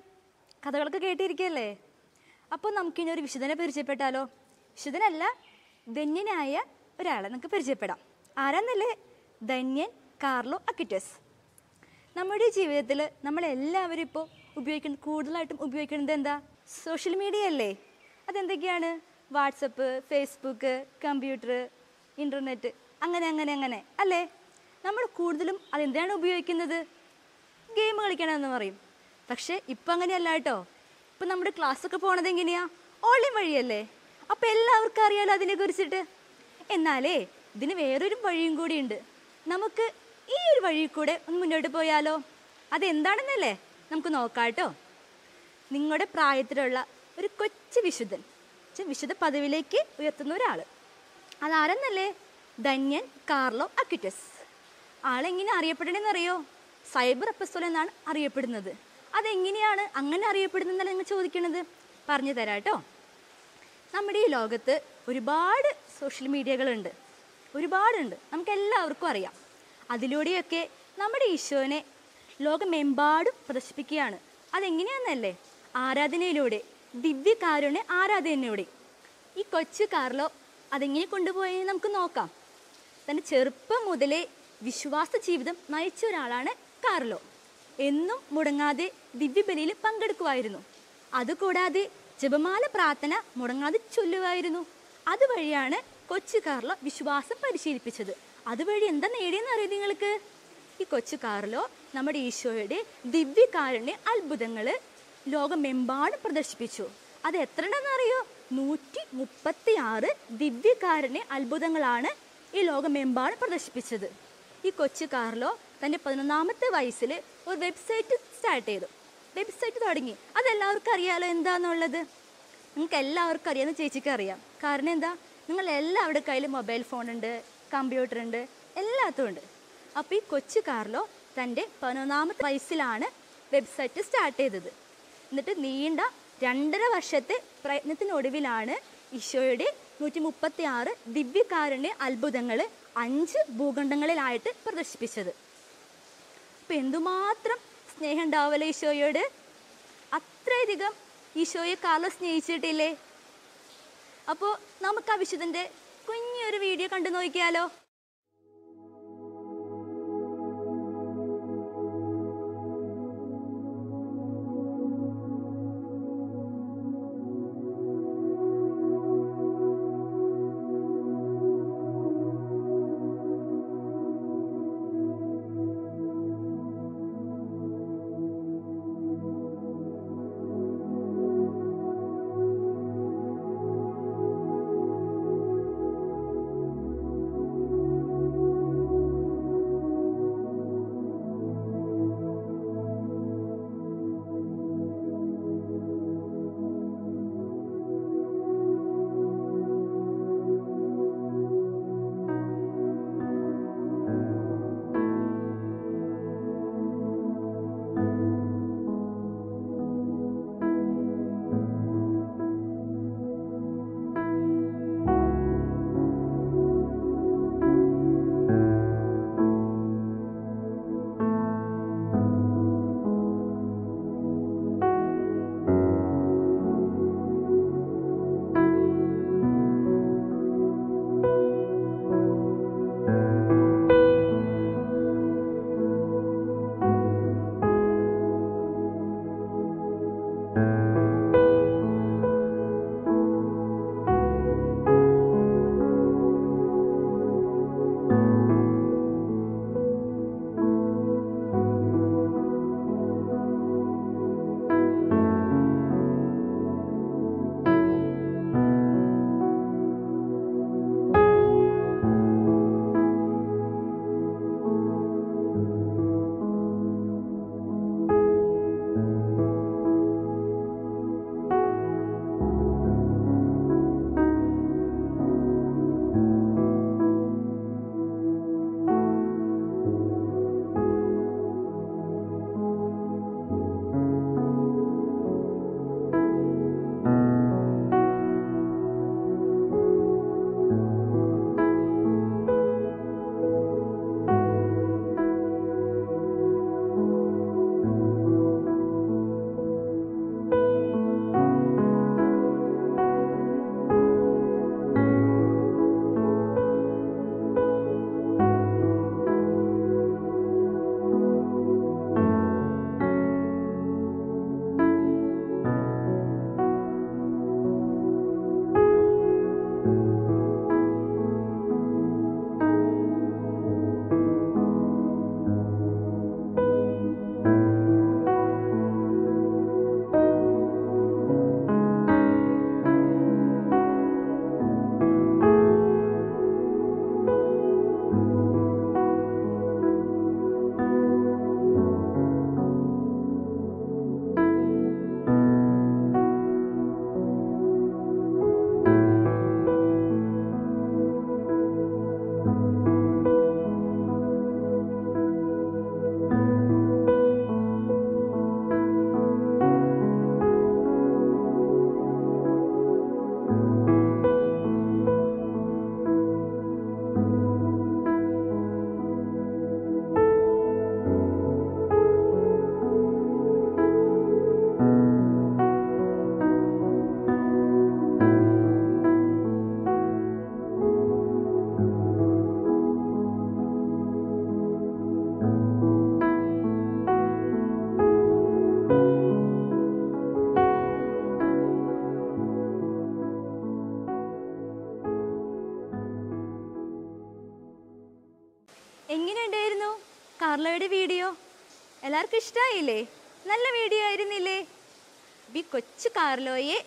കഥകളൊക്കെ കേട്ടിരിക്കല്ലേ? അപ്പോൾ നമുക്കിനി ഒരു വിശുദ്ധനെ പരിചയപ്പെട്ടാലോ? വിശുദ്ധനല്ല, ധന്യനായ ഒരാളെ നമുക്ക് പരിചയപ്പെടാം. ആരാന്നല്ലേ? ധന്യൻ കാർലോ അക്വിറ്റസ്. നമ്മുടെ ജീവിതത്തിൽ നമ്മളെല്ലാവരും ഇപ്പോൾ കൂടുതലായിട്ടും ഉപയോഗിക്കുന്നത് എന്താ? സോഷ്യൽ മീഡിയ അല്ലേ? അതെന്തൊക്കെയാണ്? വാട്സപ്പ്, ഫേസ്ബുക്ക്, കമ്പ്യൂട്ടർ, ഇൻ്റർനെറ്റ്, അങ്ങനെ അങ്ങനെ അങ്ങനെ അല്ലേ? നമ്മൾ കൂടുതലും അതെന്താണ് ഉപയോഗിക്കുന്നത്? ഗെയിം കളിക്കണമെന്ന് പറയും. പക്ഷേ ഇപ്പം അങ്ങനെയല്ല കേട്ടോ. ഇപ്പം നമ്മുടെ ക്ലാസ്സൊക്കെ പോണത് എങ്ങനെയാ? ഓൺലൈൻ വഴിയല്ലേ? അപ്പം എല്ലാവർക്കും അറിയാലോ അതിനെ കുറിച്ചിട്ട്. എന്നാലേ ഇതിന് വേറൊരു വഴിയും കൂടിയുണ്ട്. നമുക്ക് ഈ ഒരു വഴി കൂടെ ഒന്ന് മുന്നോട്ട് പോയാലോ? അതെന്താണെന്നല്ലേ നമുക്ക് നോക്കാം കേട്ടോ. നിങ്ങളുടെ പ്രായത്തിലുള്ള ഒരു കൊച്ചു വിശുദ്ധൻ, വിശുദ്ധ പദവിയിലേക്ക് ഉയർത്തുന്ന ഒരാൾ, അതാരെന്നല്ലേ? ധന്യൻ കാർലോ അക്വിറ്റസ്. ആളെങ്ങനെ അറിയപ്പെടണമെന്നറിയോ? സൈബർ അപ്പസ്തോലൻ എന്നാണ് അറിയപ്പെടുന്നത്. അതെങ്ങനെയാണ് അങ്ങനെ അറിയപ്പെടുന്നതെന്നല്ല നിങ്ങൾ ചോദിക്കണത്? പറഞ്ഞു തരാം കേട്ടോ. നമ്മുടെ ഈ ലോകത്ത് ഒരുപാട് സോഷ്യൽ മീഡിയകളുണ്ട്, ഒരുപാടുണ്ട്, നമുക്കെല്ലാവർക്കും അറിയാം. അതിലൂടെയൊക്കെ നമ്മുടെ ഈശോനെ ലോകമെമ്പാടും പ്രദർശിപ്പിക്കുകയാണ്. അതെങ്ങനെയാണെന്നല്ലേ? ആരാധനയിലൂടെ, ദിവ്യകാരുണ്യ ആരാധനയിലൂടെ. ഈ കൊച്ചു കാർലോ അതെങ്ങനെ കൊണ്ടുപോയെന്ന് നമുക്ക് നോക്കാം. തൻ്റെ ചെറുപ്പം മുതലേ വിശ്വാസ ജീവിതം നയിച്ച ഒരാളാണ് കാർലോ. എന്നും മുടങ്ങാതെ ദിവ്യബലിയിൽ പങ്കെടുക്കുമായിരുന്നു. അതുകൂടാതെ ജപമാല പ്രാർത്ഥന മുടങ്ങാതെ ചൊല്ലുമായിരുന്നു. അതുവഴിയാണ് കൊച്ചു കാർലോ വിശ്വാസം പരിശീലിപ്പിച്ചത്. അതുവഴി എന്താ നേടിയെന്ന് അറിയാം നിങ്ങൾക്ക്? ഈ കൊച്ചു കാർലോ നമ്മുടെ ഈശോയുടെ ദിവ്യകാരുണ്യ അത്ഭുതങ്ങൾ ലോകമെമ്പാടും പ്രദർശിപ്പിച്ചു. അത് എത്ര ഉണ്ടെന്നറിയോ? 136 ദിവ്യകാരുണ്യ അത്ഭുതങ്ങളാണ് ഈ ലോകമെമ്പാടും പ്രദർശിപ്പിച്ചത്. ഈ കൊച്ചു കാർലോ തൻ്റെ 11ാമത്തെ വയസ്സിൽ ഒരു വെബ്സൈറ്റ് സ്റ്റാർട്ട് ചെയ്തു. വെബ്സൈറ്റ് തുടങ്ങി. അതെല്ലാവർക്കും അറിയാലോ എന്താണെന്നുള്ളത്. നിങ്ങൾക്ക് എല്ലാവർക്കും അറിയാമെന്ന് ചേച്ചിക്ക് അറിയാം. കാരണം എന്താ? നിങ്ങൾ എല്ലാവരുടെ കയ്യിൽ മൊബൈൽ ഫോണുണ്ട്, കമ്പ്യൂട്ടർ ഉണ്ട്, എല്ലാത്തും ഉണ്ട്. അപ്പോൾ ഈ കൊച്ചു കാർലോ തൻ്റെ 11ാമത്തെ വയസ്സിലാണ് വെബ്സൈറ്റ് സ്റ്റാർട്ട് ചെയ്തത്. എന്നിട്ട് നീണ്ട 2.5 വർഷത്തെ പ്രയത്നത്തിനൊടുവിലാണ് ഈശോയുടെ 136 ദിവ്യകാരുണ്യ അത്ഭുതങ്ങൾ 5 ഭൂഖണ്ഡങ്ങളിലായിട്ട് പ്രദർശിപ്പിച്ചത്. അപ്പം എന്തുമാത്രം സ്നേഹം ഉണ്ടാവുമല്ലോ ഈശോയോട്. അത്രയധികം ഈശോയെ കാർലോ സ്നേഹിച്ചിട്ടില്ലേ? അപ്പോൾ നമുക്ക് ആ വിശുദ്ധൻ്റെ കുഞ്ഞൊരു വീഡിയോ കണ്ടു നോക്കിയാലോ? എങ്ങനെയുണ്ടായിരുന്നു കാർലോയുടെ വീഡിയോ? എല്ലാവർക്കും ഇഷ്ടമായില്ലേ? നല്ല വീഡിയോ ആയിരുന്നില്ലേ? ഈ കൊച്ചു കാർലോയെ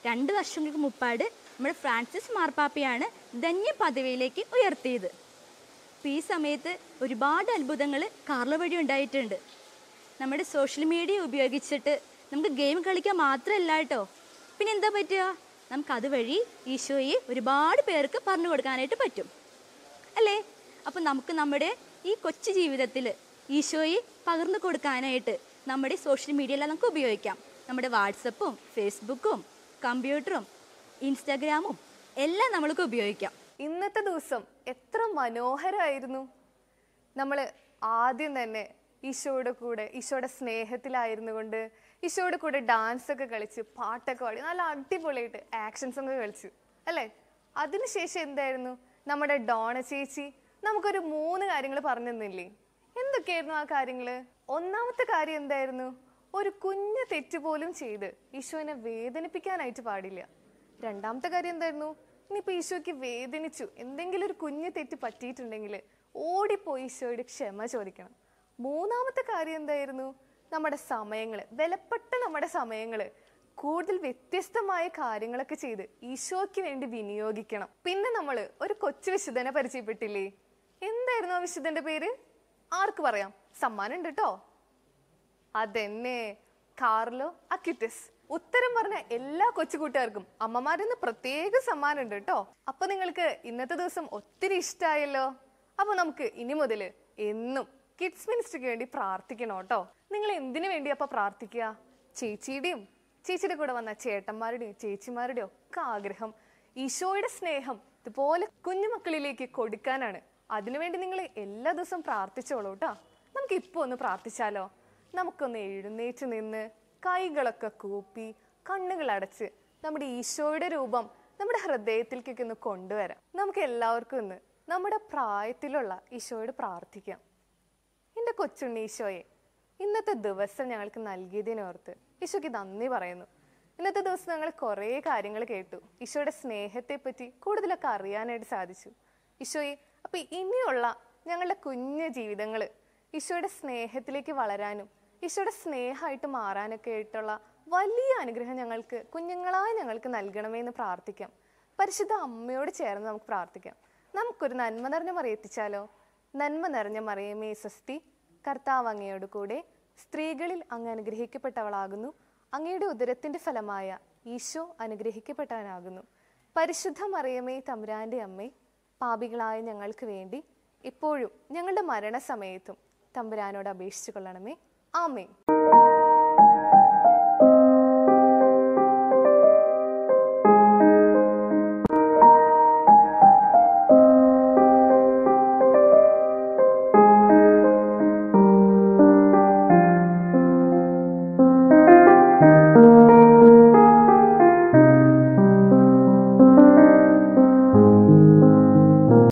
2 വർഷങ്ങൾക്ക് മുമ്പാട് നമ്മുടെ ഫ്രാൻസിസ് മാർപ്പാപ്പയാണ് ധന്യ പദവിയിലേക്ക് ഉയർത്തിയത്. ഈ സമയത്ത് ഒരുപാട് അത്ഭുതങ്ങൾ കാർലോ വഴി ഉണ്ടായിട്ടുണ്ട്. നമ്മുടെ സോഷ്യൽ മീഡിയ ഉപയോഗിച്ചിട്ട് നമുക്ക് ഗെയിം കളിക്കാൻ മാത്രമല്ല കേട്ടോ, പിന്നെ എന്താ പറ്റുക, നമുക്ക് അതുവഴി ഈശോയെ ഒരുപാട് പേർക്ക് പറഞ്ഞു കൊടുക്കാനായിട്ട് പറ്റും അല്ലേ? അപ്പം നമുക്ക് നമ്മുടെ ഈ കൊച്ചു ജീവിതത്തിൽ ഈശോയെ പകർന്നു കൊടുക്കാനായിട്ട് നമ്മുടെ സോഷ്യൽ മീഡിയയെല്ലാം നമുക്ക് ഉപയോഗിക്കാം. നമ്മുടെ വാട്സപ്പും ഫേസ്ബുക്കും കമ്പ്യൂട്ടറും ഇൻസ്റ്റാഗ്രാമും എല്ലാം നമ്മൾക്ക് ഉപയോഗിക്കാം. ഇന്നത്തെ ദിവസം എത്ര മനോഹരമായിരുന്നു. നമ്മൾ ആദ്യം തന്നെ ഈശോയുടെ കൂടെ, ഈശോയുടെ സ്നേഹത്തിലായിരുന്നു കൊണ്ട് ഈശോയുടെ കൂടെ ഡാൻസ് ഒക്കെ കളിച്ച് പാട്ടൊക്കെ പാടി നല്ല അടിപൊളിയായിട്ട് ആക്ഷൻസ് ഒക്കെ കളിച്ചു അല്ലേ? അതിനുശേഷം എന്തായിരുന്നു, നമ്മുടെ ഡോണ ചേച്ചി നമുക്കൊരു 3 കാര്യങ്ങൾ പറഞ്ഞു തന്നില്ലേ? എന്തൊക്കെയായിരുന്നു ആ കാര്യങ്ങള്? ഒന്നാമത്തെ കാര്യം എന്തായിരുന്നു, ഒരു കുഞ്ഞു തെറ്റ് പോലും ചെയ്ത് ഈശോനെ വേദനിപ്പിക്കാനായിട്ട് പാടില്ല. രണ്ടാമത്തെ കാര്യം എന്തായിരുന്നു, ഇനിയിപ്പോൾ ഈശോയ്ക്ക് വേദനിച്ചു, എന്തെങ്കിലും ഒരു കുഞ്ഞു തെറ്റ് പറ്റിയിട്ടുണ്ടെങ്കിൽ ഓടിപ്പോയി ഈശോയുടെ ക്ഷമ ചോദിക്കണം. മൂന്നാമത്തെ കാര്യം എന്തായിരുന്നു, നമ്മുടെ സമയങ്ങൾ, വിലപ്പെട്ട നമ്മുടെ സമയങ്ങൾ കൂടുതൽ വ്യത്യസ്തമായ കാര്യങ്ങളൊക്കെ ചെയ്ത് ഈശോയ്ക്ക് വേണ്ടി വിനിയോഗിക്കണം. പിന്നെ നമ്മൾ ഒരു കൊച്ചു വിശുദ്ധനെ പരിചയപ്പെട്ടില്ലേ? എന്തായിരുന്നു ആ വിശുദ്ധന്റെ പേര്? ആർക്ക് പറയാം? സമ്മാനം ഉണ്ട് കേട്ടോ. അതെന്നെ, കാർലോ അക്വിറ്റസ്. ഉത്തരം പറഞ്ഞ എല്ലാ കൊച്ചു കൂട്ടുകാർക്കും അമ്മമാരിന്ന് പ്രത്യേക സമ്മാനം ഉണ്ട് കേട്ടോ. അപ്പൊ നിങ്ങൾക്ക് ഇന്നത്തെ ദിവസം ഒത്തിരി ഇഷ്ടമായല്ലോ. അപ്പൊ നമുക്ക് ഇനി മുതൽ എന്നും കിഡ്സ് മിനിസ്ട്രിക്ക് വേണ്ടി പ്രാർത്ഥിക്കണം കേട്ടോ. നിങ്ങൾ എന്തിനു വേണ്ടി അപ്പൊ പ്രാർത്ഥിക്കുക? ചേച്ചിയുടെയും ചേച്ചിയുടെ കൂടെ വന്ന ചേട്ടന്മാരുടെയും ചേച്ചിമാരുടെയും ഒക്കെ ആഗ്രഹം ഈശോയുടെ സ്നേഹം ഇതുപോലെ കുഞ്ഞുമക്കളിലേക്ക് കൊടുക്കാനാണ്. അതിനുവേണ്ടി നിങ്ങൾ എല്ലാ ദിവസവും പ്രാർത്ഥിച്ചോളൂ കേട്ടോ. നമുക്ക് ഇപ്പൊ ഒന്ന് പ്രാർത്ഥിച്ചാലോ? നമുക്കൊന്ന് എഴുന്നേറ്റ് നിന്ന് കൈകളൊക്കെ കൂപ്പി കണ്ണുകൾ അടച്ച് നമ്മുടെ ഈശോയുടെ രൂപം നമ്മുടെ ഹൃദയത്തിലേക്കൊക്കെ ഒന്ന് കൊണ്ടുവരാം. നമുക്ക് എല്ലാവർക്കും ഇന്ന് നമ്മുടെ പ്രായത്തിലുള്ള ഈശോയോട് പ്രാർത്ഥിക്കാം. എൻ്റെ കൊച്ചുണ്ണി ഈശോയെ, ഇന്നത്തെ ദിവസം ഞങ്ങൾക്ക് നൽകിയതിനോർത്ത് ഈശോയ്ക്ക് നന്ദി പറയുന്നു. ഇന്നത്തെ ദിവസം ഞങ്ങൾ കുറേ കാര്യങ്ങൾ കേട്ടു. ഈശോയുടെ സ്നേഹത്തെ പറ്റി കൂടുതലൊക്കെ അറിയാനായിട്ട് സാധിച്ചു. ഈശോയെ, അപ്പം ഇനിയുള്ള ഞങ്ങളുടെ കുഞ്ഞു ജീവിതങ്ങൾ ഈശോയുടെ സ്നേഹത്തിലേക്ക് വളരാനും ഈശോയുടെ സ്നേഹമായിട്ട് മാറാനൊക്കെ ആയിട്ടുള്ള വലിയ അനുഗ്രഹം ഞങ്ങൾക്ക് കുഞ്ഞുങ്ങളായി ഞങ്ങൾക്ക് നൽകണമേ എന്ന് പ്രാർത്ഥിക്കാം. പരിശുദ്ധ അമ്മയോട് ചേർന്ന് നമുക്ക് പ്രാർത്ഥിക്കാം. നമുക്കൊരു നന്മ നിറഞ്ഞ മറിയം എത്തിച്ചാലോ? നന്മ നിറഞ്ഞ മറിയമേ സ്വസ്തി, കർത്താവ് അങ്ങയോട് കൂടെ, സ്ത്രീകളിൽ അങ്ങ് അനുഗ്രഹിക്കപ്പെട്ടവളാകുന്നു. അങ്ങയുടെ ഉദരത്തിന്റെ ഫലമായ ഈശോ അനുഗ്രഹിക്കപ്പെട്ടവനാകുന്നു. പരിശുദ്ധ മറിയമേ തമ്പുരാന്റെ അമ്മേ, പാപികളായ ഞങ്ങൾക്ക് വേണ്ടി ഇപ്പോഴും ഞങ്ങളുടെ മരണസമയത്തും തമ്പുരാനോട് അപേക്ഷിച്ചു കൊള്ളണമേ. ആമേൻ.